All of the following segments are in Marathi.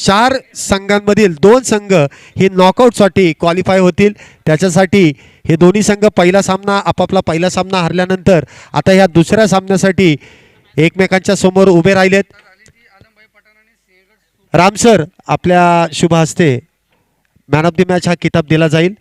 4 संघांमधील 2 संघ हे नॉकआउटसाठी क्वालिफाय होतील. त्याच्यासाठी हे दोन्ही संघ पहिला सामना आपापला पहिला सामना हरल्यानंतर आता ह्या दुसऱ्या सामन्यासाठी एकमेकांच्या समोर उभे राहिलेत. राम सर, आपल्या शुभ हस्ते मॅन ऑफ द मॅच हा किताब दिला जाईल.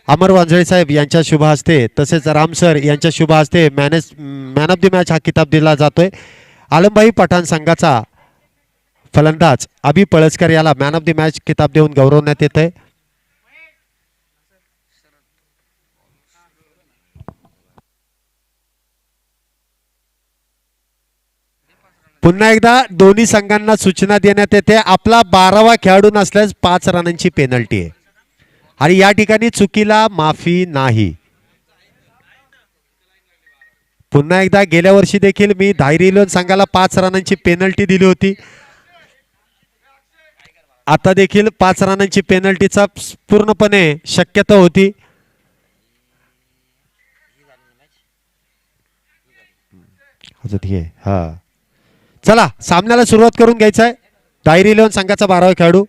अमर वांजळे साहेब यांच्या शुभ हस्ते तसेच राम सर यांच्या शुभ हस्ते मॅन ऑफ द मॅच हा किताब दिला जातोय. आलमभाई पठाण संघाचा फलंदाज अभि पळसकर याला मॅन ऑफ द मॅच किताब देऊन गौरवण्यात येत आहे. पुन्हा एकदा दोन्ही संघांना सूचना देण्यात येते. आपला 12वा खेळाडू नसल्यास 5 रनांची पेनल्टी आहे आणि या ठिकाणी चुकीला माफी नाही. पुन्हा एकदा गेल्या वर्षी देखील मी धायरी संघाला 5 रनांची पेनल्टी दिली होती. आता देखील 5 रनांची पेनल्टीचा पूर्णपणे शक्यता होती. हा, चला सामन्याला सुरुवात करून घ्यायचं आहे. धायरी संघाचा 12वा खेळाडू.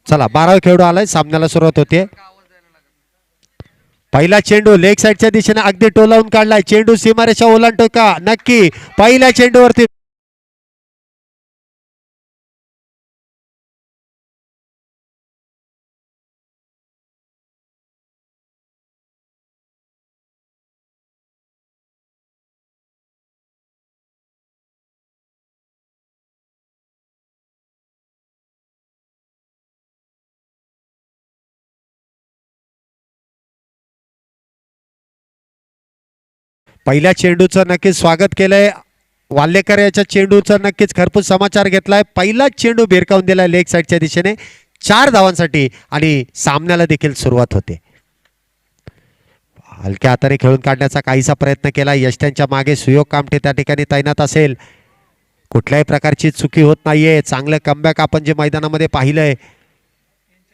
चला 12वा खेळाडू आलाय. सामन्याला सुरुवात होते. पहिला चेंडू लेग साइडच्या दिशेने अगदी टोलावून काढलाय. चेंडू सीमारेषा ओलांडतो का? नक्की. पहिल्या चेंडूवरती पहिल्या चेंडूचं नक्कीच स्वागत केलंय. वाल्लेकर याच्या चेंडूचा नक्कीच खरपूस समाचार घेतलाय. पहिला चेंडू भिरकावून दिलाय लेग साइडच्या दिशेने 4 धावांसाठी आणि सामन्याला देखील सुरुवात होते. हलक्या हाताने खेळून काढण्याचा काहीसा प्रयत्न केला. यष्ट्यांच्या मागे सुयोग कामठे त्या ठिकाणी तैनात असेल. कुठल्याही प्रकारची चुकी होत नाहीये. चांगलं कमबॅक आपण जे मैदानामध्ये पाहिलंय.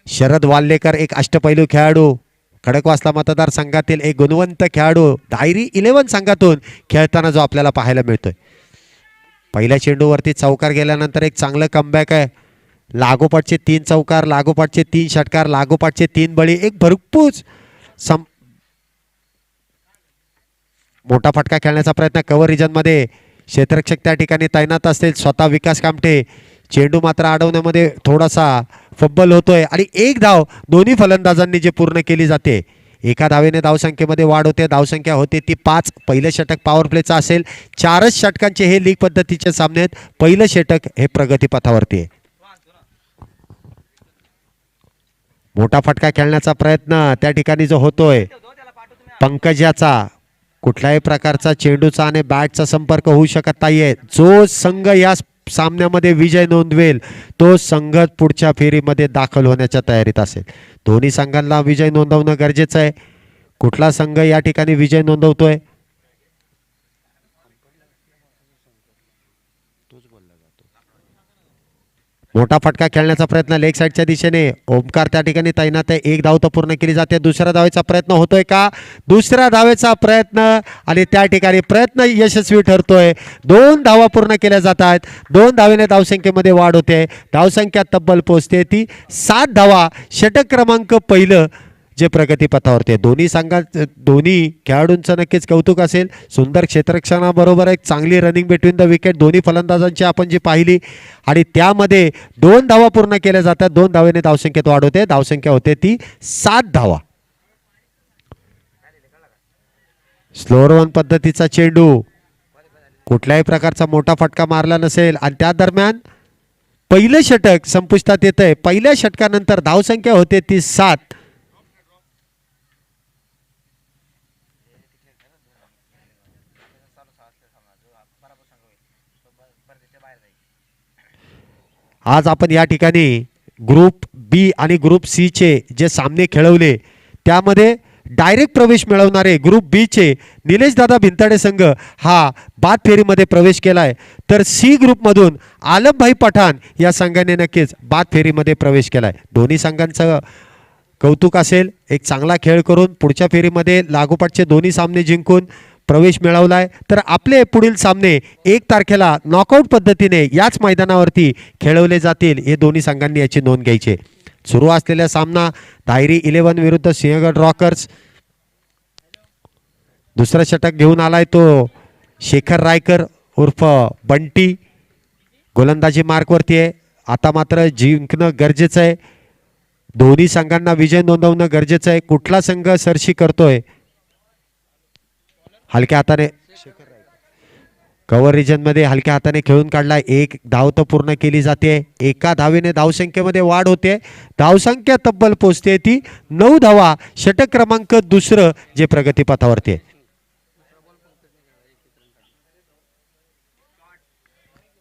शरद वाल्लेकर एक अष्टपैलू खेळाडू, खडकवासला मतदारसंघातील एक गुणवंत खेळाडू, धायरी 11 संघातून खेळताना जो आपल्याला पाहायला मिळतोय. पहिल्या चेंडूवरती चौकार गेल्यानंतर एक चांगलं कमबॅक आहे. लागोपाठचे 3 चौकार, लागोपाठचे 3 षटकार, लागोपाठचे 3 बळी, एक भरपूर मोठा फटका खेळण्याचा प्रयत्न. कव्हर रिजन मध्ये क्षेत्ररक्षक त्या ठिकाणी तैनात असतील. स्वतः विकास कामठे. चेंडू मात्र अडवण्यामध्ये थोडासा फब्बल होतोय आणि एक धाव दोन्ही फलंदाजांनी जे पूर्ण केली जाते. एका धावेने धावसंख्येमध्ये वाढ होते. धावसंख्या होते ती 5. पहिलं षटक पॉवर प्लेचं असेल. 4च षटकांचे हे लीग पद्धतीचे सामने आहेत. पहिलं षटक हे प्रगतीपथावरती आहे. मोठा फटका खेळण्याचा प्रयत्न त्या ठिकाणी जो होतोय पंकज याचा. कुठल्याही प्रकारचा चेंडूचा आणि बॅटचा संपर्क होऊ शकत नाहीये. जो संघ या सामन्यामध्ये विजय नोंदवेल तो संघ पुढच्या फेरीमध्ये दाखल होण्याच्या तयारीत असेल. दोन्ही संघांना विजय नोंदवणं गरजेचं आहे. कुठला संघ या ठिकाणी विजय नोंदवतोय? मोठा फटका खेळण्याचा प्रयत्न लेग साइडच्या दिशेने. ओमकार त्या ठिकाणी तैनात आहे. एक धाव तर पूर्ण केली जाते. दुसऱ्या धावेचा प्रयत्न होतोय का? दुसऱ्या धावेचा प्रयत्न आणि त्या ठिकाणी प्रयत्न यशस्वी ठरतोय. 2 धावा पूर्ण केल्या जात आहेत. 2 धावेने धावसंख्येमध्ये वाढ होते. धावसंख्या तब्बल पोहोचते ती 7 धावा. षटक क्रमांक पहिलं जे प्रगतीपथावरती. दोन्ही संघात दोन्ही खेळाडूंचं नक्कीच कौतुक असेल. सुंदर क्षेत्ररक्षणाबरोबर एक चांगली रनिंग बिटवीन द विकेट दोन्ही फलंदाजांची आपण जी पाहिली आणि त्यामध्ये 2 धावा पूर्ण केल्या जातात. 2 धावेने धावसंख्येत वाढ होते. धावसंख्या होते ती 7 धावा. स्लोअर वन पद्धतीचा चेंडू. कुठल्याही प्रकारचा मोठा फटका मारला नसेल आणि त्या दरम्यान पहिलं षटक संपुष्टात येत आहे. पहिल्या षटकानंतर धावसंख्या होते ती 7. आज आपण या ठिकाणी ग्रुप बी आणि ग्रुप सी चे जे सामने खेळवले त्यामध्ये डायरेक्ट प्रवेश मिळवणारे ग्रुप बी चे निलेश दादा भिंताडे संघ हा बाद फेरीमध्ये प्रवेश केलाय, तर सी ग्रुपमधून आलमभाई पठाण या संघाने नक्कीच बाद फेरीमध्ये प्रवेश केलाय. दोन्ही संघांचं कौतुक असेल, एक चांगला खेळ करून पुढच्या फेरीमध्ये लागोपाठचे दोन्ही सामने जिंकून प्रवेश मिळवलाय. तर आपले पुढील सामने 1 तारखेला नॉकआउट पद्धतीने याच मैदानावरती खेळवले जातील, हे दोन्ही संघांनी याची नोंद घ्यायची. सुरू असलेला सामना धायरी 11 विरुद्ध सिंहगड रॉकर्स. दुसरा षटक घेऊन आलाय तो शेखर रायकर उर्फ बंटी, गोलंदाजी मार्कवरती आहे. आता मात्र जिंकणं गरजेचं आहे, दोन्ही संघांना विजय नोंदवणं गरजेचं आहे. कुठला संघ सरशी करतोय? हलक्या हाताने कव्हर रिजन मध्ये हलक्या हाताने खेळून काढला. 1 धाव तर पूर्ण केली जाते. एका धावेने धावसंख्येमध्ये वाढ होते. धावसंख्या तब्बल पोहोचते ती 9 धावा. षटक क्रमांक दुसरं जे प्रगतीपथावरती आहे.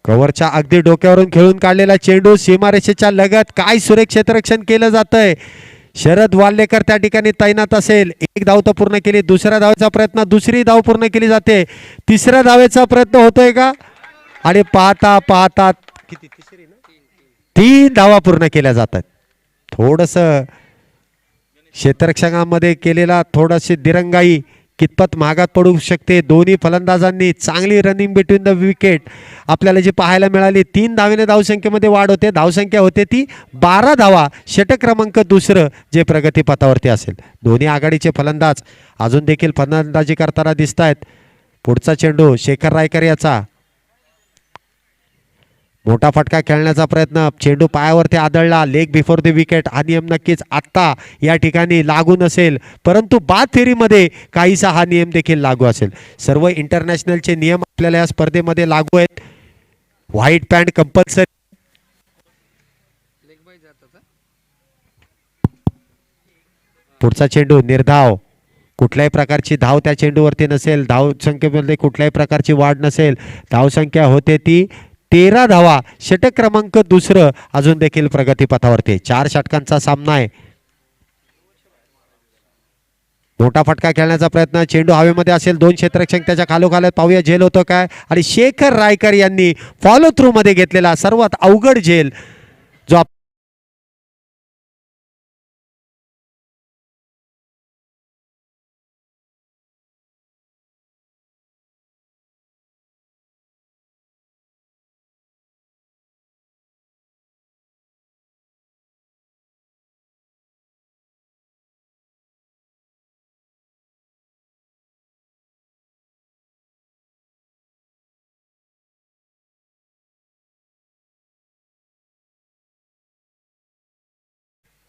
कव्हरच्या अगदी डोक्यावरून खेळून काढलेला चेंडू सीमारेषेच्या लगत. काय सुरेख क्षेत्ररक्षण केलं जातंय. शरद वाल्लेकर त्या ठिकाणी तैनात असेल. 1 धाव तर पूर्ण केली. दुसऱ्या धावेचा प्रयत्न, दुसरी धाव पूर्ण केली जाते. तिसऱ्या धावेचा प्रयत्न होतोय का? आणि पाहता पाहता किती, तिसरी ना, 3 धावा पूर्ण केल्या जातात. थोडस क्षेत्ररक्षकांमध्ये केलेला थोडीशी दिरंगाई कितपत महागात पडू शकते. दोन्ही फलंदाजांनी चांगली रनिंग बिटवीन द विकेट आपल्याला जी पाहायला मिळाली. 3 धावेने धावसंख्येमध्ये वाढ होते. धावसंख्या होते ती 12 धावा. षटक क्रमांक दुसरं जे प्रगतीपथावरती असेल. दोन्ही आघाडीचे फलंदाज अजून देखील फलंदाजी करताना दिसत आहेत. पुढचा चेंडू शेखर रायकर याचा. मोठा फटका खेळण्याचा प्रयत्न, चेंडू पायावरती आदळला. लेग बिफोर द विकेट हा नियम नक्कीच आत्ता या ठिकाणी लागू नसेल, परंतु बाद फेरीमध्ये काहीसा हा नियम देखील लागू असेल. सर्व इंटरनॅशनलचे नियम आपल्याला या स्पर्धेमध्ये लागू आहेत. White pant compulsory. पुढचा चेंडू निर्धाव. कुठल्याही प्रकारची धाव त्या चेंडूवरती नसेल. धाव संख्येमध्ये कुठल्याही प्रकारची वाढ नसेल. धावसंख्या होते ती 13 धावा. षटक क्रमांक दुसरं अजून देखील प्रगतीपथावरती. 4 षटकांचा सामना आहे. मोठा फटका खेळण्याचा प्रयत्न, चेंडू हवेमध्ये असेल. 2 क्षेत्ररक्षक त्याच्या खालोखाल. पाहूया झेल होतो काय. आणि शेखर रायकर यांनी फॉलो थ्रू मध्ये घेतलेला सर्वात अवघड झेल जो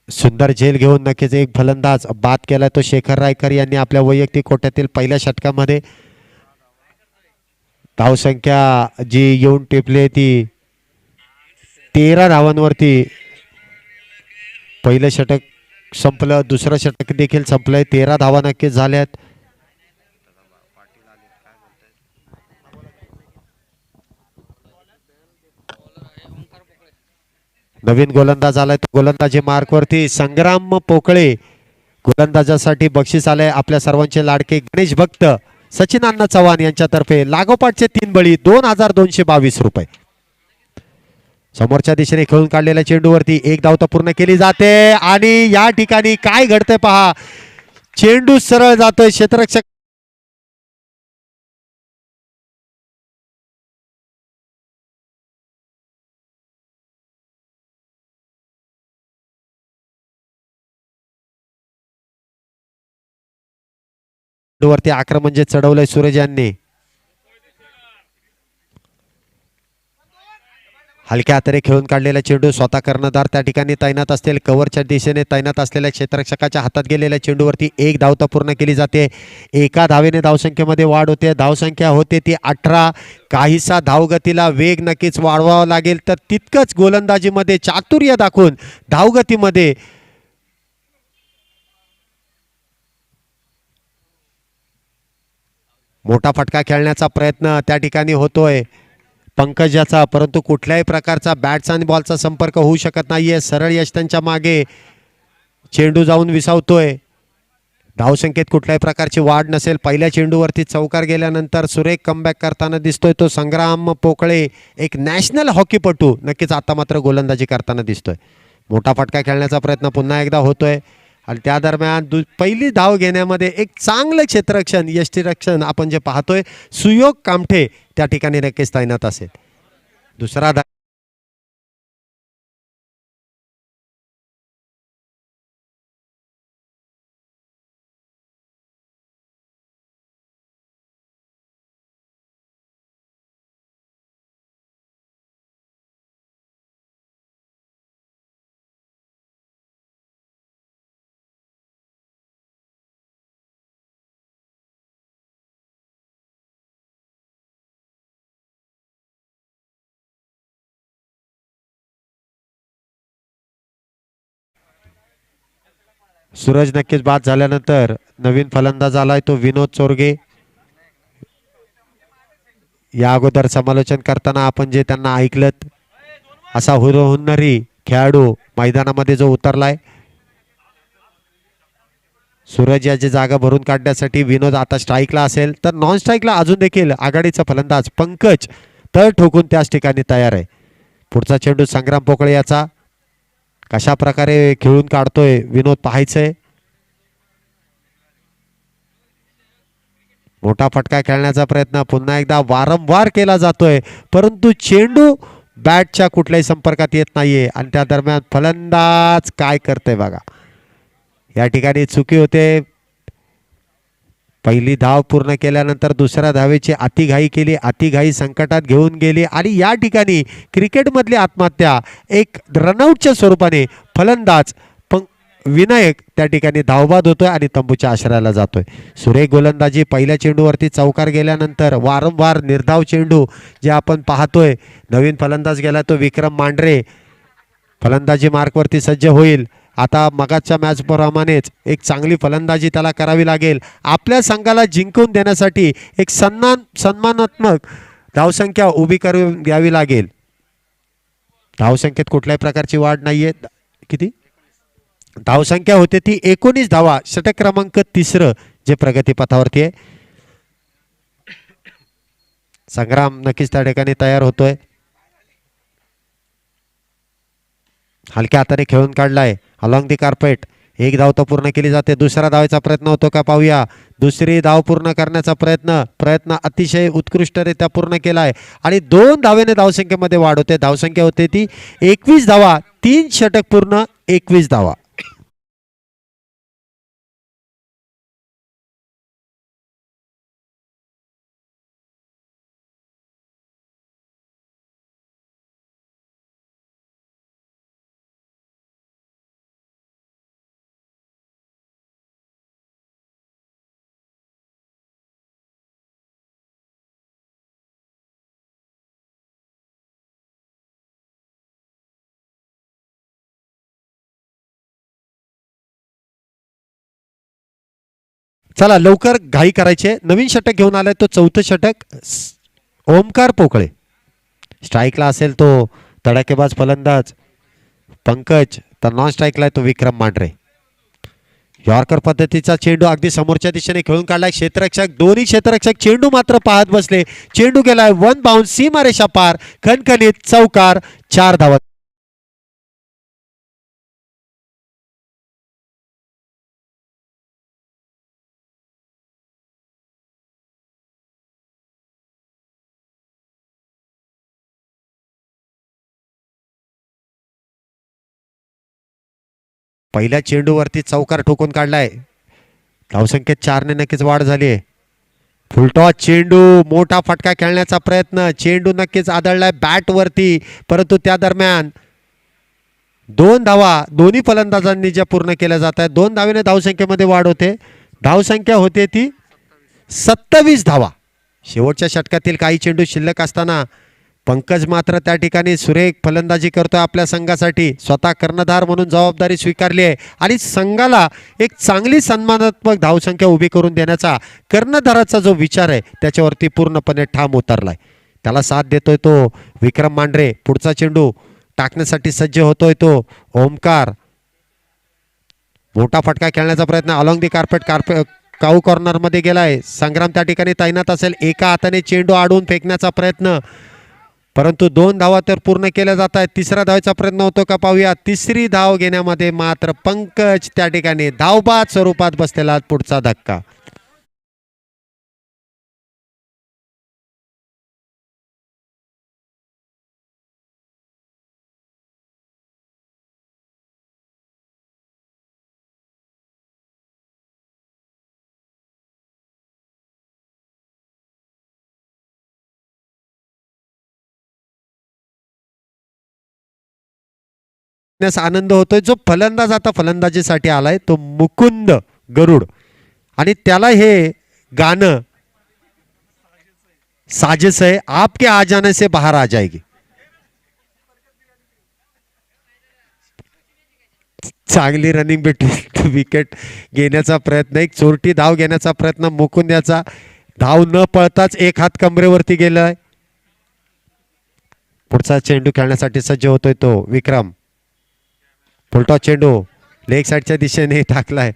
सुंदर झेल घेऊन नक्कीच एक फलंदाज बाद केला तो शेखर रायकर यांनी आपल्या वैयक्तिक कोट्यातील पहिल्या षटकामध्ये. धावसंख्या जी येऊन टिपली ती 13 धावांवरती. पहिलं षटक संपलं, दुसरं षटक देखील संपलंय. 13 धावा नक्कीच झाल्यात. नवीन गोलंदाज आलाय तो गोलंदाजी मार्कवरती संग्राम पोकळे. गोलंदाजासाठी बक्षीस आलंय आपल्या सर्वांचे लाडके गणेश भक्त सचिन अण्णा चव्हाण यांच्यातर्फे. लागोपाठचे 3 बळी 2222 रुपये. समोरच्या दिशेने खेळून काढलेल्या चेंडूवरती 1 धाव तर पूर्ण केली जाते. आणि या ठिकाणी काय घडतंय पहा. चेंडू सरळ जातोय. क्षेत्ररक्षक वरती आक्रमण जे चढवलंय सूरज यांनी. हलक्या हाताने खेळून काढलेला चेंडू स्वतः कर्णधार त्या ठिकाणी तैनात असतील. कव्हरच्या दिशेने तैनात असलेल्या क्षेत्ररक्षकाच्या हातात गेलेल्या चेंडूवरती 1 धाव तर पूर्ण केली जाते. एका धावेने धावसंख्येमध्ये वाढ होते. धावसंख्या होते ती 18. काहीसा धावगतीला वेग नक्कीच वाढवावा लागेल, तर तितकंच गोलंदाजीमध्ये चातुर्य दाखवून धावगतीमध्ये मोठा फटका खेळण्याचा प्रयत्न त्या ठिकाणी होतोय. पंकज याचा, परंतु कुठल्याही प्रकारचा बॅटचा आणि बॉलचा संपर्क होऊ शकत नाहीये. सरळ यश त्यांच्या मागे, चेंडू जाऊन विसावतोय. धावसंख्येत कुठल्याही प्रकारची वाढ नसेल. पहिल्या चेंडूवरती चौकार गेल्यानंतर सुरेख कमबॅक करताना दिसतोय तो संग्राम पोकळे, एक नॅशनल हॉकीपटू. नक्कीच आता मात्र गोलंदाजी करताना दिसतोय. मोठा फटका खेळण्याचा प्रयत्न पुन्हा एकदा होतोय आणि त्या दरम्यान पहिली धाव घेण्यामध्ये एक चांगलं क्षेत्ररक्षण, यष्टीरक्षण आपण जे पाहतोय, सुयोग कामठे त्या ठिकाणी नक्कीच तैनात असेल. दुसरा सूरज नक्कीच बाद झाल्यानंतर नवीन फलंदाज आलाय तो विनोद चोरगे. या अगोदर समालोचन करताना आपण जे त्यांना ऐकलं, असा हुन्नरी खेळाडू मैदानामध्ये जो उतरलाय. सूरज याची जागा भरून काढण्यासाठी विनोद आता स्ट्राईकला असेल, तर नॉन स्ट्राईकला अजून देखील आघाडीचा फलंदाज पंकज तळ ठोकून त्याच ठिकाणी तयार आहे. पुढचा चेंडू संग्राम पोकळे याचा, कशा प्रकारे खेळून काढतोय विनोद पाहायचंय. मोठा फटका खेळण्याचा प्रयत्न पुन्हा एकदा वारंवार केला जातोय, परंतु चेंडू बॅटच्या कुठल्याही संपर्कात येत नाहीये आणि त्या दरम्यान फलंदाज काय करतोय बघा. या ठिकाणी चुकी होते. पहिली धाव पूर्ण केल्यानंतर दुसऱ्या धावेची अतिघाई केली, अतिघाई संकटात घेऊन गेली आणि या ठिकाणी क्रिकेटमधली आत्महत्या एक रनआउटच्या स्वरूपाने फलंदाज विनायक त्या ठिकाणी धावबाद होतोय आणि तंबूच्या आश्रयाला जातोय. सुरेख गोलंदाजी. पहिल्या चेंडूवरती चौकार गेल्यानंतर वारंवार निर्धाव चेंडू जे आपण पाहतोय. नवीन फलंदाज गेला तो विक्रम मांढरे, फलंदाजी मार्कवरती सज्ज होईल. आता मगाच्या मॅच प्रमाणेच एक चांगली फलंदाजी त्याला करावी लागेल. आपल्या संघाला जिंकून देण्यासाठी एक सन्मानात्मक धावसंख्या उभी करून द्यावी लागेल. धावसंख्येत कुठल्याही प्रकारची वाढ नाहीये. किती धावसंख्या होते ती 19 धावा. षटक क्रमांक 3 जे प्रगतीपथावरती आहे. संग्राम नक्कीच त्या ठिकाणी तयार होतोय. हलक्या हाताने खेळून काढलाय अलॉंग दी कार्पेट. एक धाव तर पूर्ण केली जाते. दुसऱ्या धावेचा प्रयत्न होतो का पाहूया. दुसरी धाव पूर्ण करण्याचा प्रयत्न अतिशय उत्कृष्टरित्या पूर्ण केलाय आणि 2 धावेने धावसंख्येमध्ये वाढ होते. धावसंख्या होते ती 21 धावा. 3 षटक पूर्ण, 21 धावा. चला लवकर घाई करायचे. नवीन षटक घेऊन आलाय तो 4थं षटक ओमकार पोकळे. स्ट्राईकला असेल तो तडाखेबाज फलंदाज पंकज, तर नॉन स्ट्राईकला आहे तो विक्रम मांढरे. यॉर्कर पद्धतीचा चेंडू अगदी समोरच्या दिशेने खेळून काढलाय. क्षेत्ररक्षक, दोन्ही क्षेत्ररक्षक चेंडू मात्र पाहत बसले. चेंडू गेलाय वन बाउन्स, सीमारेषा पार, खणखणीत चौकार, 4 धावा. पहिल्या चेंडूवरती चौकार ठोकून काढलाय. धावसंख्येत 4 ने नक्कीच वाढ झाली आहे. फुलटॉस चेंडू, मोठा फटका खेळण्याचा प्रयत्न. चेंडू नक्कीच आदळलाय बॅटवरती, परंतु त्या दरम्यान 2 धावा दोन्ही फलंदाजांनी ज्या पूर्ण केल्या जात आहेत. 2 धावेने धावसंख्येमध्ये वाढ होते. धावसंख्या होते ती 27 धावा. शेवटच्या षटकातील काही चेंडू शिल्लक असताना पंकज मात्र त्या ठिकाणी सुरेख फलंदाजी करतोय आपल्या संघासाठी. स्वतः कर्णधार म्हणून जबाबदारी स्वीकारली आहे आणि संघाला एक चांगली सन्मानात्मक धावसंख्या उभी करून देण्याचा कर्णधाराचा जो विचार आहे त्याच्यावरती पूर्णपणे ठाम उतरलाय. त्याला साथ देतोय तो विक्रम मांढरे. पुढचा चेंडू टाकण्यासाठी सज्ज होतोय तो ओमकार. मोठा फटका खेळण्याचा प्रयत्न along the carpet cow corner मध्ये गेलाय. संग्राम त्या ठिकाणी तैनात असेल. एका हाताने चेंडू आडून फेकण्याचा प्रयत्न, परंतु 2 धावा तर पूर्ण केल्या जात आहेत. तिसरा धावाचा प्रयत्न होतो का पाहूया. तिसरी धाव घेण्यामध्ये मात्र पंकज त्या ठिकाणी धावबाद स्वरूपात बसलेला. पुढचा धक्का. आनंद होतोय. जो फलंदाज आता फलंदाजीसाठी आलाय तो मुकुंद गरुड, आणि त्याला हे गाणं साजिश है आपके आ जाने से बाहर आ जाएगी. चांगली रनिंग भेटली. विकेट घेण्याचा प्रयत्न, एक चोरटी धाव घेण्याचा प्रयत्न मुकुंद्याचा. धाव न पळताच एक हात कमरेवरती गेलाय. पुढचा चेंडू खेळण्यासाठी सज्ज होतोय तो विक्रम. फुलटॉस चेंडू लेग साईडच्या दिशेने टाकलाय.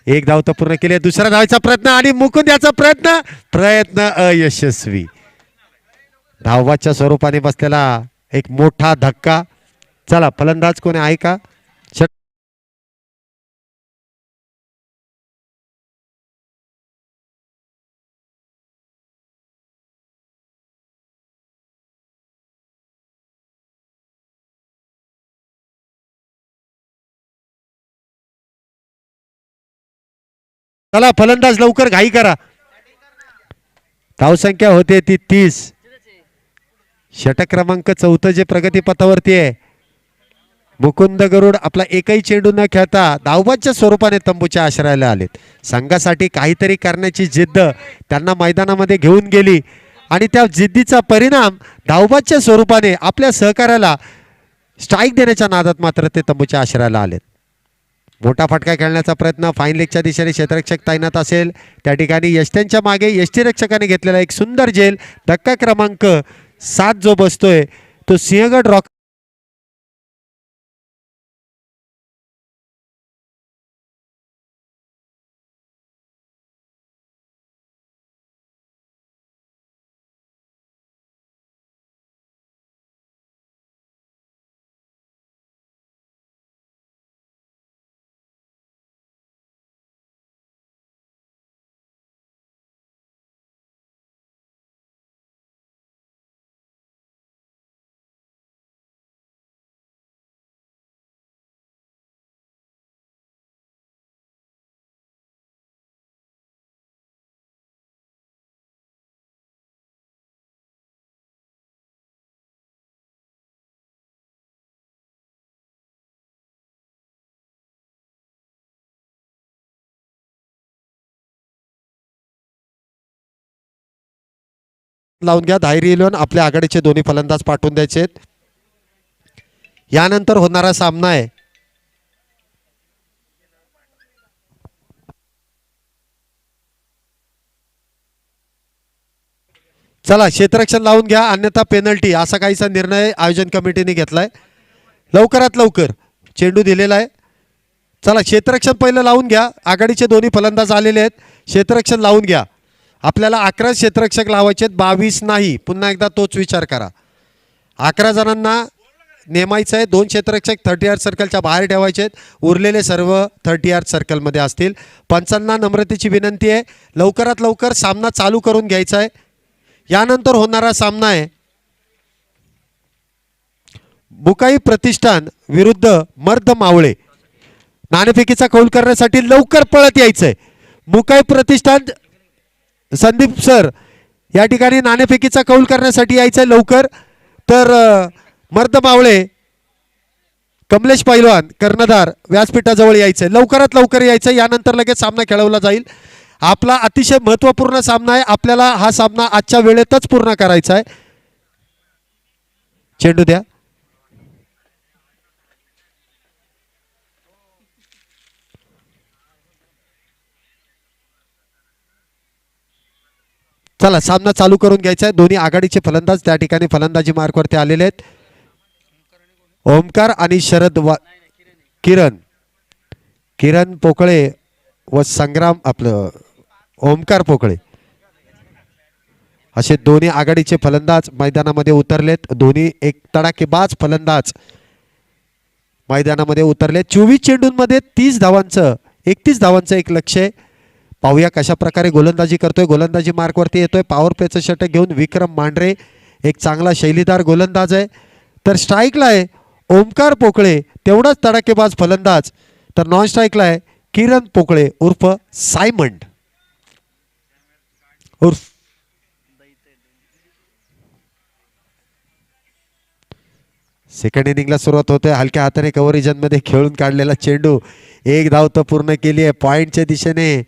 एक धाव तर पूर्ण केली. दुसरा धावाचा प्रयत्न आणि मुकुंद्याचा प्रयत्न अयशस्वी. धावबाच्या स्वरूपाने बसलेला एक मोठा धक्का. चला फलंदाज कोणी आहे का. चला फलंदाज लवकर घाई करा. धावसंख्या होते ती 30. षटक क्रमांक 4 जे प्रगतीपथावरती आहे. मुकुंद गरुड आपला एकही चेंडू न खेळता धावबाच्या स्वरूपाने तंबूच्या आश्रयाला आलेत. संघासाठी काहीतरी करण्याची जिद्द त्यांना मैदानामध्ये घेऊन गेली आणि त्या जिद्दीचा परिणाम धावबाच्या स्वरूपाने आपल्या सहकार्याला स्ट्राईक देण्याच्या नादात मात्र ते तंबूच्या आश्रयाला आलेत. मोठा फटका खेळण्याचा प्रयत्न फाईन लेगच्या दिशेने क्षेत्ररक्षक तैनात असेल. त्या ठिकाणी यष्ट्यांच्या मागे यष्टीरक्षकाने घेतलेला एक सुंदर झेल. धक्का क्रमांक 7 जो बसतोय तो सिंहगड रॉक. लावून घ्या. धैर्य लावून आपल्या आघाडीचे दोन्ही फलंदाज पाठवून द्यायचे. यानंतर होणारा सामना आहे चला क्षेत्ररक्षण लावून घ्या अन्यथा पेनल्टी असा काहीसा निर्णय आयोजन कमिटीने घेतलाय. लवकरात लवकर चेंडू दिलेला आहे. चला क्षेत्ररक्षण पहिलं लावून घ्या. आघाडीचे दोन्ही फलंदाज आलेले आहेत. क्षेत्ररक्षण लावून घ्या. आपल्याला 11 क्षेत्ररक्षक लावायचे आहेत, 22 नाही. पुन्हा एकदा तोच विचार करा. 11 जणांना नेमायचं आहे. 2 क्षेत्ररक्षक 30 यार्ड सर्कलच्या बाहेर ठेवायचे आहेत. उरलेले सर्व 30 यार्ड सर्कलमध्ये असतील. पंचांना नम्रतेची विनंती आहे, लवकरात लवकर सामना चालू करून घ्यायचा आहे. यानंतर होणारा सामना आहे बुकाई प्रतिष्ठान विरुद्ध मर्द मावळे. नाणेफेकीचा कौल करण्यासाठी लवकर पळत यायचंय. मुकाई प्रतिष्ठान संदीप सर या ठिकाणी नाणेफेकीचा कौल करण्यासाठी यायचंय लवकर. तर मर्द मावळे कमलेश पैलवान कर्णधार व्यासपीठाजवळ यायचंय. लवकरात लवकर यायचं. यानंतर लगेच सामना खेळवला जाईल. आपला अतिशय महत्त्वपूर्ण सामना आहे. आपल्याला हा सामना आजच्या वेळेतच पूर्ण करायचा आहे. चेंडू द्या. चला सामना चालू करून घ्यायचा आहे. दोन्ही आघाडीचे फलंदाज त्या ठिकाणी फलंदाजी मार्कवरती आलेले आहेत. ओमकार आणि किरण किरण पोकळे व संग्राम आपलं ओमकार पोकळे असे दोन्ही आघाडीचे फलंदाज मैदानामध्ये उतरलेत. दोन्ही एक तडाखेबाज फलंदाज मैदानामध्ये उतरले. 24 चेंडूंमध्ये 30 धावांचं 31 धावांचं एक लक्ष आहे. पाहूया कशा प्रकारे गोलंदाजी करतोय. गोलंदाजी मार्कवरती येतोय. पॉवर प्लेचं षटक घेऊन विक्रम मांढरे एक चांगला शैलीदार गोलंदाज आहे. तर स्ट्राईकला आहे ओमकार पोकळे तेवढाच तडाखेबाज फलंदाज. तर नॉन स्ट्राईकला आहे किरण पोकळे उर्फ सायमंड उर्फ सेकंड इनिंगला सुरुवात होते. हलक्या हाताने कव्हर मध्ये खेळून काढलेला चेंडू एक धाव तर पूर्ण केली आहे. पॉईंटच्या दिशेने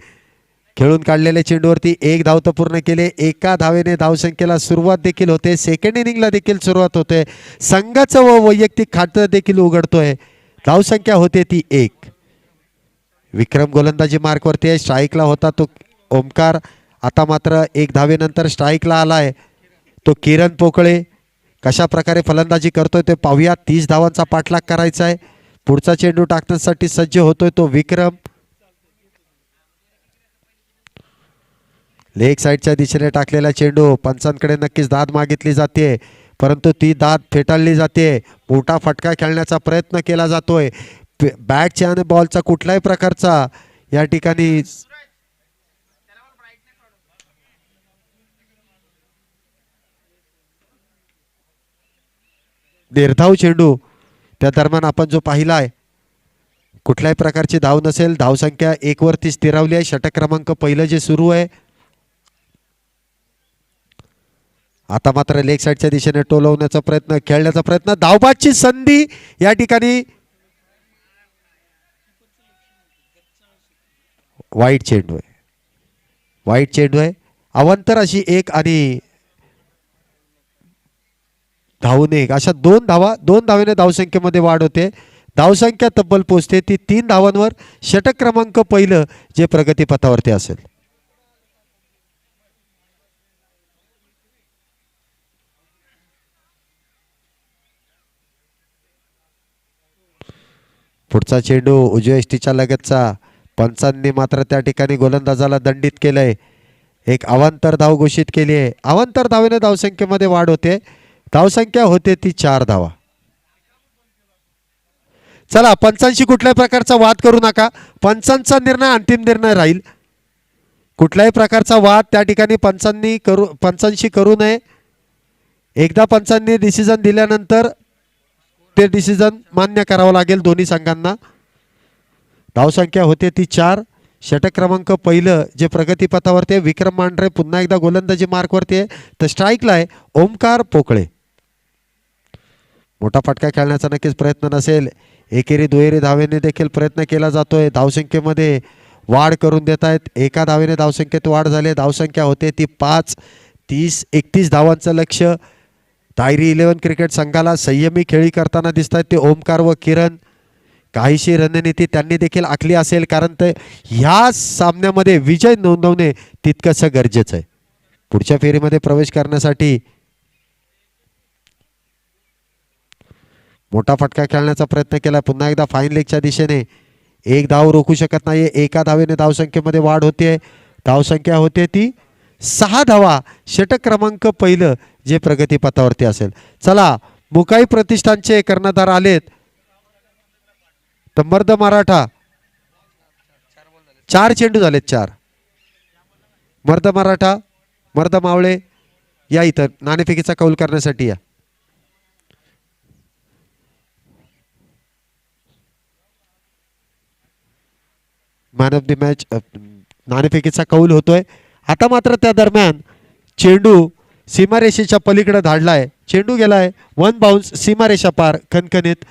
खेळून काढलेल्या चेंडूवरती एक धाव तर पूर्ण केले. एका धावेने धावसंख्येला सुरुवात देखील होते. सेकंड इनिंगला देखील सुरुवात होते. संघाचं व वैयक्तिक खातं देखील उघडतोय. धावसंख्या होते ती 1. विक्रम गोलंदाजी मार्कवरती आहे. स्ट्राईकला होता तो ओमकार. आता मात्र एक धावेनंतर स्ट्राईकला आलाय तो किरण पोकळे. कशा प्रकारे फलंदाजी करतोय ते पाहूया. 30 धावांचा पाठलाग करायचा आहे. पुढचा चेंडू टाकण्यासाठी सज्ज होतोय तो विक्रम. लेग साईडच्या दिशेने टाकलेला चेंडू पंचांकडे नक्कीच दाद मागितली जाते परंतु ती दाद फेटाळली जाते. मोठा फटका खेळण्याचा प्रयत्न केला जातोय. बॅटच्या आणि बॉलचा कुठल्याही प्रकारचा या ठिकाणी निर्धाव चेंडू त्या दरम्यान आपण जो पाहिला आहे कुठल्याही प्रकारची धाव नसेल. धावसंख्या 1 वरती स्थिरावली आहे. षटक क्रमांक पहिलं जे सुरू आहे. आता मात्र लेग साईडच्या दिशेने टोलवण्याचा प्रयत्न खेळण्याचा प्रयत्न धावबादची संधी या ठिकाणी वाईट चेंडू आहे. वाईट चेंडू आहे. अवांतर अशी एक आणि धावून एक अशा 2 धावा 2 धावेने धावसंख्येमध्ये वाढ होते. धावसंख्या तब्बल पोहोचते ती 3 धावांवर. षटक क्रमांक पहिलं जे प्रगतीपथावरती असेल. पुढचा चेंडू उजव्या यष्टीच्या लगतचा. पंचांनी मात्र त्या ठिकाणी गोलंदाजाला दंडित केलंय. एक अवांतर धाव घोषित केली आहे. अवांतर धावेने धावसंख्येमध्ये वाढ होते. धावसंख्या होते ती 4 धावा. चला पंचांशी कुठल्याही प्रकारचा वाद करू नका. पंचांचा निर्णय अंतिम निर्णय राहील. कुठल्याही प्रकारचा वाद त्या ठिकाणी पंचांशी करू नये. एकदा पंचांनी डिसिजन दिल्यानंतर ते डिसिजन मान्य करावं लागेल दोन्ही संघांना. धावसंख्या होते ती 4. षटक क्रमांक पहिलं जे प्रगतीपथावरती आहे. विक्रम मांढरे पुन्हा एकदा गोलंदाजी मार्कवरती आहे. तर स्ट्राईकला आहे ओमकार पोकळे. मोठा फटका खेळण्याचा नक्कीच प्रयत्न नसेल. एकेरी दुहेरी धावेने देखील प्रयत्न केला जातोय. धावसंख्येमध्ये वाढ करून देत आहेत. एका धावेने धावसंख्येत वाढ झाली. धावसंख्या होते ती 5. 30-31 धावांचं लक्ष. तायरी 11 क्रिकेट संघाला संयमी खेळी करताना दिसत आहेत ते ओमकार व किरण. काहीशी रणनीती त्यांनी देखील आखली असेल कारण ते ह्या सामन्यामध्ये विजय नोंदवणे तितकंसं गरजेचं आहे. पुढच्या फेरीमध्ये प्रवेश करण्यासाठी मोठा फटका खेळण्याचा प्रयत्न केला. पुन्हा एकदा फाईन लेगच्या दिशेने एक धाव रोखू शकत नाही. एका धावेने धावसंख्येमध्ये वाढ होते. धावसंख्या होते ती 6 धावा. षटक क्रमांक पहिलं जे प्रगतीपथावरती असेल. चला मुकाई प्रतिष्ठानचे कर्णधार आलेत. तर मर्द मराठा 4 चेंडू झालेत. 4 मर्द मराठा मर्द मावळे या इथं नाणेफेकीचा कौल करण्यासाठी या. मॅन ऑफ द मॅच नाणेफेकीचा कौल होतोय. आता मात्र त्या दरम्यान चेंडू सीमारेषेच्या पलीकडे धाडलाय. चेंडू गेलाय 1 बाउन्स सीमारेषा पार खणखणीत.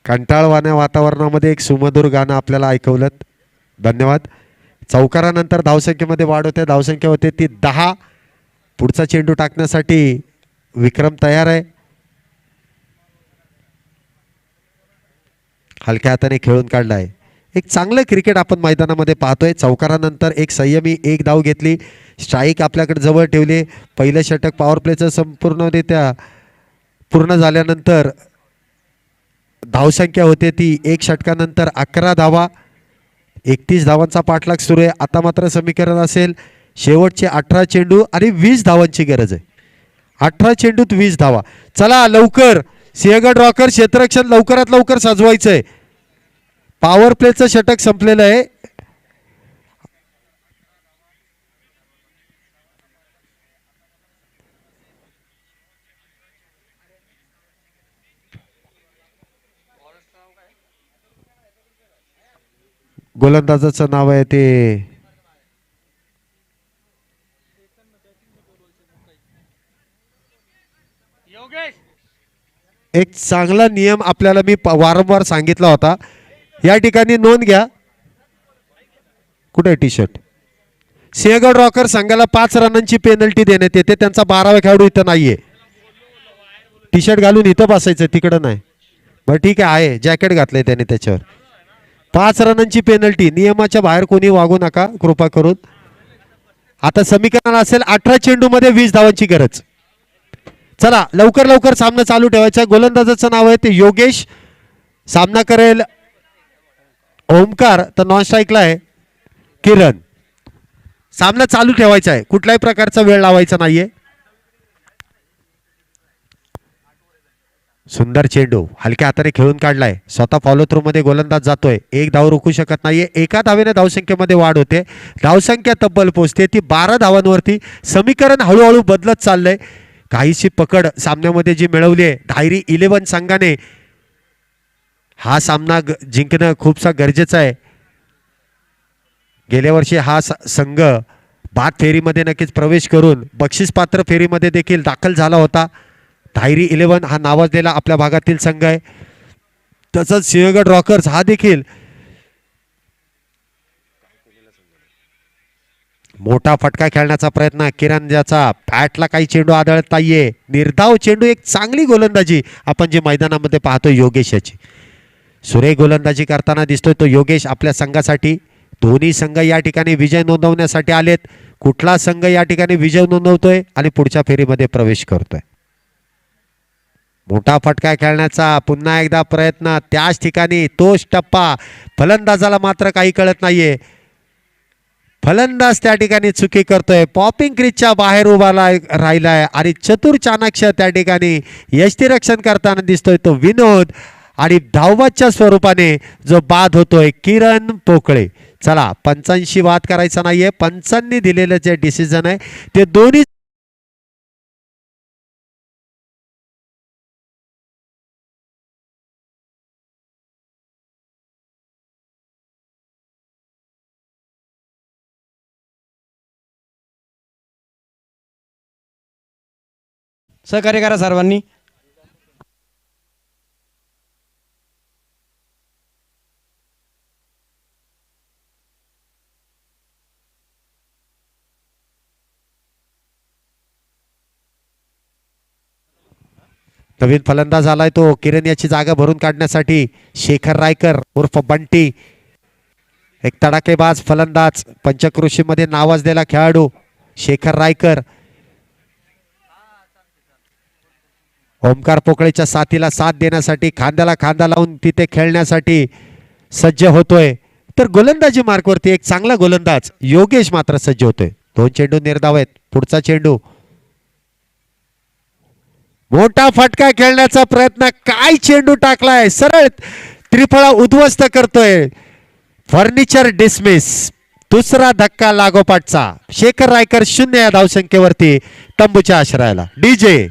कंटाळवाण्या वातावरणामध्ये एक सुमधुर गाणं आपल्याला ऐकवलं. धन्यवाद. चौकारानंतर धावसंख्येमध्ये वाढ होते. धावसंख्या होते ती 10. पुढचा चेंडू टाकण्यासाठी विक्रम तयार आहे. हलक्या हाताने खेळून काढला आहे. एक चांगलं क्रिकेट आपण मैदानामध्ये पाहतोय. चौकारानंतर एक संयमी एक धाव घेतली. स्ट्राईक आपल्याकडे जवळ ठेवली. पहिलं षटक पॉवर प्लेचं संपूर्णरित्या पूर्ण झाल्यानंतर धावसंख्या होते ती 1 षटकानंतर 11 धावा. 31 धावांचा पाठलाग सुरू आहे. आता मात्र समीकरण असेल शेवटचे 18 चेंडू आणि 20 धावांची गरज आहे. 18 चेंडूत 20 धावा. चला लवकर सिंहगड रॉकर क्षेत्ररक्षण लवकरात लवकर सजवायचंय. पॉवर प्लेचं षटक संपलेलं आहे. गोलंदाजाचं नाव आहे ते एक चांगला नियम आपल्याला मी वारंवार सांगितला होता. या ठिकाणी नोंद घ्या. कुठे टी शर्ट सिंहगड रॉकर संघाला 5 रनांची पेनल्टी देण्यात येते. त्यांचा 12वा खेळाडू इथं नाहीये. टी शर्ट घालून इथं बसायचं तिकडं नाही. बरं ठीक आहे जॅकेट घातलंय त्याने त्याच्यावर. 5 रनांची पेनल्टी. नियमाच्या बाहेर कोणी वागू नका कृपा करून. आता समीकरण असेल 18 चेंडूमध्ये 20 धावांची गरज. चला लवकर लवकर सामना चालू ठेवायचा. गोलंदाजाचं नाव आहे ते योगेश. सामना करेल ओमकार. तर नॉन स्ट्राईकला आहे किरण. सामना चालू ठेवायचा आहे. कुठल्याही प्रकारचा वेळ लावायचा नाहीये. सुंदर चेंडू हलक्या हाताने खेळून काढलाय. स्वतः फॉलो थ्रू मध्ये गोलंदाज जातोय. एक धाव रोखू शकत नाहीये. एका धावेने धावसंख्येमध्ये वाढ होते. धावसंख्या तब्बल पोहोचते ती 12 धावांवरती. समीकरण हळूहळू बदलत चाललंय. काहीशी पकड सामन्यामध्ये जी मिळवली आहे धायरी 11 संघाने हा सामना जिंकणं खूपसा गरजेचं आहे. गेल्या वर्षी हा संघ बाद फेरीमध्ये नक्कीच प्रवेश करून बक्षीसपात्र फेरीमध्ये देखील दाखल झाला होता. धायरी 11 हा नावाजलेला आपल्या भागातील संघ आहे. तसंच सिंहगड रॉकर्स हा देखील मोठा फटका खेळण्याचा प्रयत्न. किरण ज्याचा बॅटला काही चेंडू आदळत नाहीये. निर्धाव चेंडू. एक चांगली गोलंदाजी आपण जे मैदानामध्ये पाहतो योगेश याची. सुरेख गोलंदाजी करताना दिसतोय तो योगेश आपल्या संघासाठी. दोन्ही संघ या ठिकाणी विजय नोंदवण्यासाठी आलेत. कुठला संघ या ठिकाणी विजय नोंदवतोय आणि पुढच्या फेरीमध्ये प्रवेश करतोय. मोठा फटका खेळण्याचा पुन्हा एकदा प्रयत्न. त्याच ठिकाणी तोच टप्पा. फलंदाजाला मात्र काही कळत नाहीये. फलंदाज त्या ठिकाणी चुकी करतोय. पॉपिंग क्रीजच्या बाहेर उभा राहिलाय आणि चतुर चाणाक्ष त्या ठिकाणी यष्टीरक्षण करताना दिसतोय तो विनोद. आणि धावबादच्या स्वरूपाने जो बाद होतोय किरण पोकळे. चला पंचांशी वाद करायचा नाहीये. पंचांनी दिलेलं जे डिसिजन आहे ते दोन्ही सहकार्य करा सर्वांनी. नवीन फलंदाज आलाय तो किरण याची जागा भरून काढण्यासाठी शेखर रायकर उर्फ बंटी. एक तडाखेबाज फलंदाज पंचक्रोशीमध्ये नावाजलेला खेळाडू शेखर रायकर ओमकार पोकळेच्या साथीला साथ देण्यासाठी खांद्याला खांदा लावून तिथे खेळण्यासाठी सज्ज होतोय. तर गोलंदाजी मार्कवरती एक चांगला गोलंदाज योगेश मात्र सज्ज होतोय. 2 चेंडू निर्धाव आहेत. पुढचा चेंडू. मोठा फटका खेळण्याचा प्रयत्न. काय चेंडू टाकलाय. सरळ त्रिफळा उद्ध्वस्त करतोय. Furniture dismiss. दुसरा धक्का लागोपाठचा. शेखर रायकर 0 या धावसंख्येवरती तंबूच्या आश्रयाला. डीजे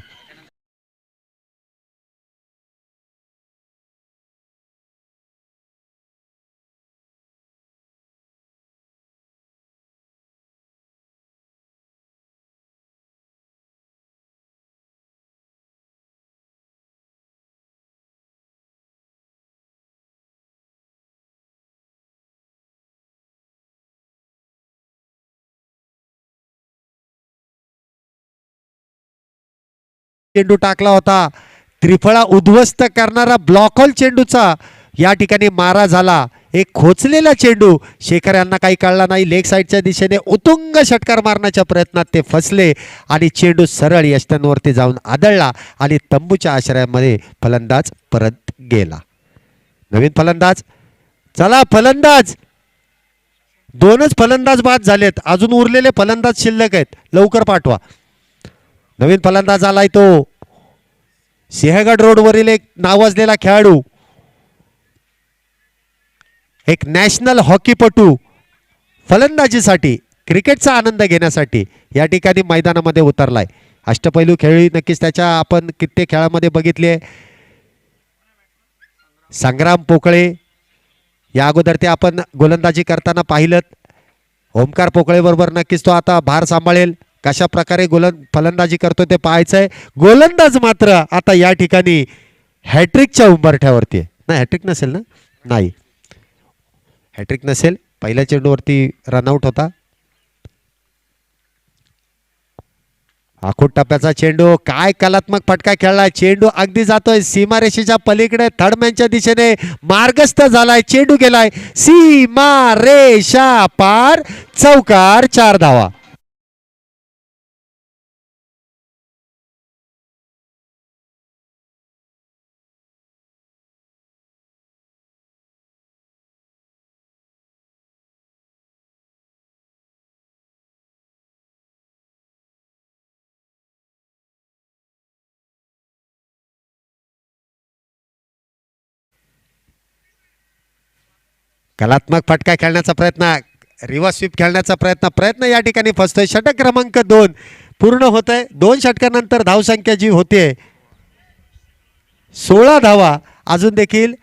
चेंडू टाकला होता. त्रिफळा उद्ध्वस्त करणारा ब्लॉक होल चेंडूचा या ठिकाणी मारा झाला. एक खोचलेला चेंडू, शेखर यांना काही कळला नाही. लेग साईडच्या दिशेने उत्तुंग षटकार मारण्याच्या प्रयत्नात ते फसले आणि चेंडू सरळ यष्टांवरती जाऊन आदळला आणि तंबूच्या आश्रयामध्ये फलंदाज परत गेला. नवीन फलंदाज, चला फलंदाज, दोनच फलंदाज बाद झालेत, अजून उरलेले फलंदाज शिल्लक आहेत, लवकर पाठवा. नवीन फलंदाज आलाय तो सिंहगड रोडवरील एक नावाजलेला खेळाडू, एक नॅशनल हॉकीपटू, फलंदाजीसाठी क्रिकेटचा आनंद घेण्यासाठी या ठिकाणी मैदानामध्ये उतरलाय. अष्टपैलू खेळी नक्कीच त्याच्या आपण कित्येक खेळामध्ये बघितले. संग्राम पोकळे या अगोदर ते आपण गोलंदाजी करताना पाहिलं. ओमकार पोकळे बरोबर नक्कीच तो आता भार सांभाळेल. कशा प्रकारे फलंदाजी करतो ते पाहायचंय. गोलंदाज मात्र आता या ठिकाणी हॅट्रिकच्या उंबरठ्यावरती आहे. नाही, हॅट्रिक नसेल ना, नाही हॅट्रिक नसेल, पहिल्या चेंडूवरती रनआउट होता. आखूड टप्प्याचा चेंडू, काय कलात्मक फटका खेळलाय. चेंडू अगदी जातोय सीमारेषेच्या पलीकडे, थर्डमॅनच्या दिशेने मार्गस्थ झालाय. चेंडू गेलाय सीमारेषा पार, चौकार, 4 धावा. कलात्मक फटका खेळण्याचा प्रयत्न, रिव्हर्स स्वीप खेळण्याचा प्रयत्न या ठिकाणी फसतोय. षटक क्रमांक 2 पूर्ण होत आहे. 2 षटकानंतर धावसंख्या जी होते 16 धावा, अजून देखील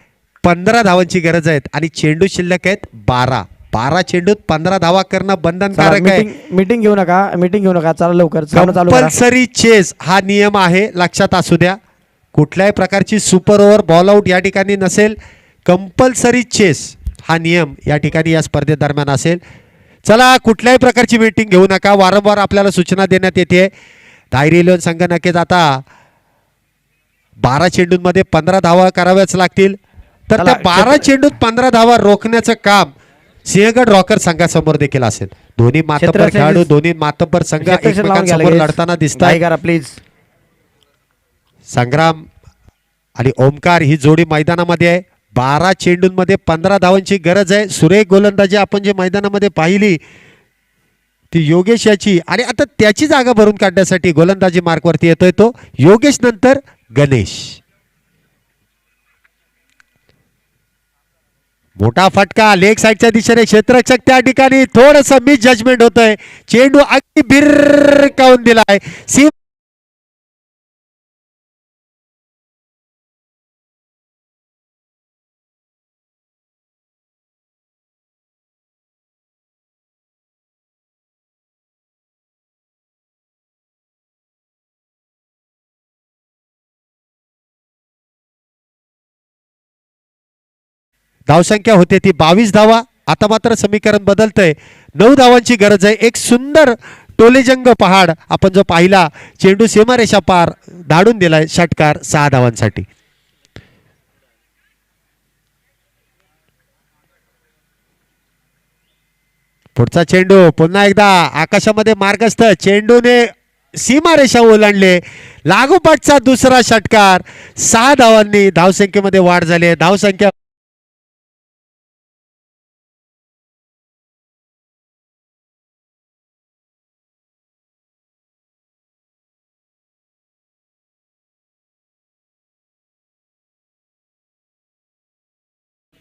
15 धावांची गरज आहे आणि चेंडू शिल्लक आहेत 12 चेंडूत 15 धावा करणं बंधनकारक आहे. मीटिंग घेऊ नका, चला लवकर चालू करा. कंपल्सरी चेस हा नियम आहे, लक्षात असू द्या. कुठल्याही प्रकारची सुपर ओव्हर बॉल आउट या ठिकाणी नसेल. कंपल्सरी चेस हा नियम या ठिकाणी या स्पर्धेदरम्यान असेल. चला, कुठल्याही प्रकारची मीटिंग घेऊ नका, वारंवार आपल्याला सूचना देण्यात येते. धायरी इलेव्हन संघ नक्कीच आता 12 चेंडूंमध्ये 15 धावा कराव्याच लागतील. तर त्या 12 चेंडूत 15 धावा रोखण्याचं काम सिंहगड रॉकर संघासमोर देखील असेल. दोन्ही मातब्बर खेळाडू, दोन्ही मातब्बर संघ एकमेकांसमोर लढताना दिसतात. प्लीज, संग्राम आणि ओमकार ही जोडी मैदानामध्ये आहे. 12 चेंडूंमध्ये 15 धावांची गरज आहे. सुरेख गोलंदाजी आपण जे मैदानामध्ये पाहिली ती योगेश याची, आणि आता त्याची जागा भरून काढण्यासाठी गोलंदाजी मार्कवरती येतोय तो योगेश, नंतर गणेश. मोठा फटका लेग साईडच्या दिशेने, क्षेत्ररक्षक त्या ठिकाणी थोडस मिस जजमेंट होतंय. चेंडू अगदी भिरकावून दिलाय. धावसंख्या होते ती 22 धावा. आता मात्र समीकरण बदलतंय. 9 धावांची गरज आहे. एक सुंदर टोलेजंग पहाड आपण जो पाहिला, चेंडू सीमारेषा पार धाडून दिलाय. षटकार 6 धावांसाठी. पुढचा चेंडू पुन्हा एकदा आकाशामध्ये मार्गस्थ, चेंडूने सीमारेषा ओलांडले. लागोपाठचा दुसरा षटकार, 6 धावांनी धावसंख्येमध्ये वाढ झाली आहे. धावसंख्या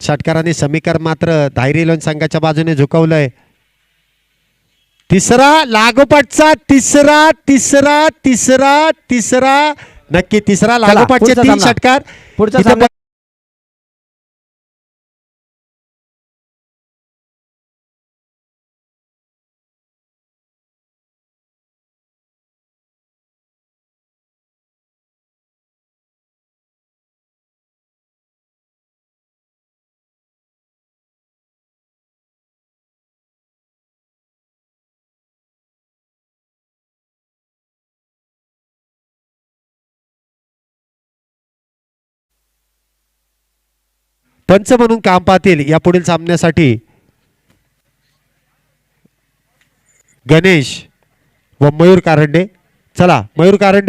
षटकाराने समीकरण मात्र धायरी लोन संघाच्या बाजूने झुकवलंय. तिसरा लागोपाठचा, तिसरा नक्की तिसरा लागोपाठचे 3 षटकार. पुढचा पंच म्हणून काम पाहतील या पुढील सामन्यासाठी गणेश व मयूर कारंडे. चला मयूर कारंडे